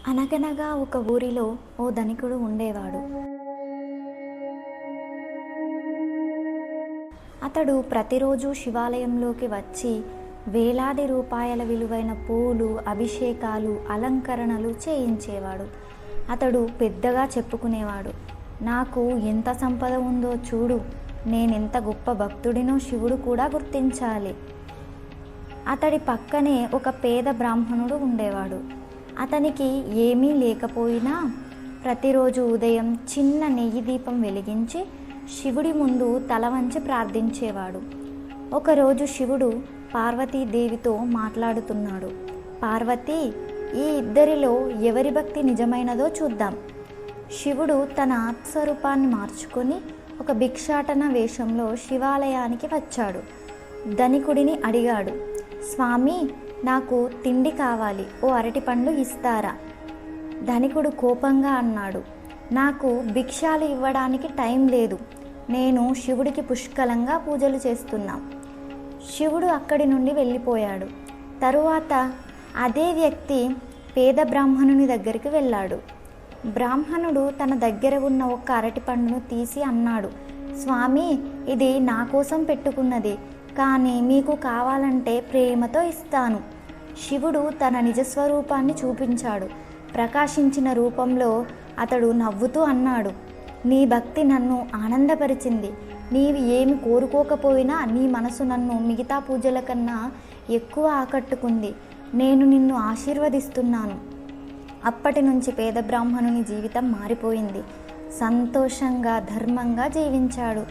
అనగనగా ఒక ఊరిలో ఓ ధనికుడు ఉండేవాడు. అతడు ప్రతిరోజు శివాలయంలోకి వచ్చి వేలాది రూపాయల విలువైన పూలు, అభిషేకాలు, అలంకరణలు చేయించేవాడు. అతడు పెద్దగా చెప్పుకునేవాడు, నాకు ఎంత సంపద ఉందో చూడు, నేనెంత గొప్ప భక్తుడినో శివుడు కూడా గుర్తించాలి. అతడి పక్కనే ఒక పేద బ్రాహ్మణుడు ఉండేవాడు. అతనికి ఏమీ లేకపోయినా ప్రతిరోజు ఉదయం చిన్న నెయ్యి దీపం వెలిగించి శివుడి ముందు తల వంచి ప్రార్థించేవాడు. ఒకరోజు శివుడు పార్వతీదేవితో మాట్లాడుతున్నాడు. పార్వతీ, ఈ ఇద్దరిలో ఎవరి భక్తి నిజమైనదో చూద్దాం. శివుడు తన ఆత్మస్వరూపాన్ని మార్చుకొని ఒక భిక్షాటన వేషంలో శివాలయానికి వచ్చాడు. ధనికుడిని అడిగాడు, స్వామి, నాకు తిండి కావాలి, ఓ అరటిపండు ఇస్తారా? ధనికుడు కోపంగా అన్నాడు, నాకు భిక్షాలు ఇవ్వడానికి టైం లేదు, నేను శివుడికి పుష్కలంగా పూజలు చేస్తున్నా. శివుడు అక్కడి నుండి వెళ్ళిపోయాడు. తరువాత అదే వ్యక్తి పేద బ్రాహ్మణుని దగ్గరికి వెళ్ళాడు. బ్రాహ్మణుడు తన దగ్గర ఉన్న ఒక అరటిపండును తీసి అన్నాడు, స్వామి, ఇది నా కోసం పెట్టుకున్నది, కానీ మీకు కావాలంటే ప్రేమతో ఇస్తాను. శివుడు తన నిజస్వరూపాన్ని చూపించాడు. ప్రకాశించిన రూపంలో అతడు నవ్వుతూ అన్నాడు, నీ భక్తి నన్ను ఆనందపరిచింది. నీవు ఏమి కోరుకోకపోయినా నీ మనసు నన్ను మిగతా పూజల కన్నా ఎక్కువ ఆకట్టుకుంది. నేను నిన్ను ఆశీర్వదిస్తున్నాను. అప్పటి నుంచి పేద బ్రాహ్మణుని జీవితం మారిపోయింది. సంతోషంగా, ధర్మంగా జీవించాడు.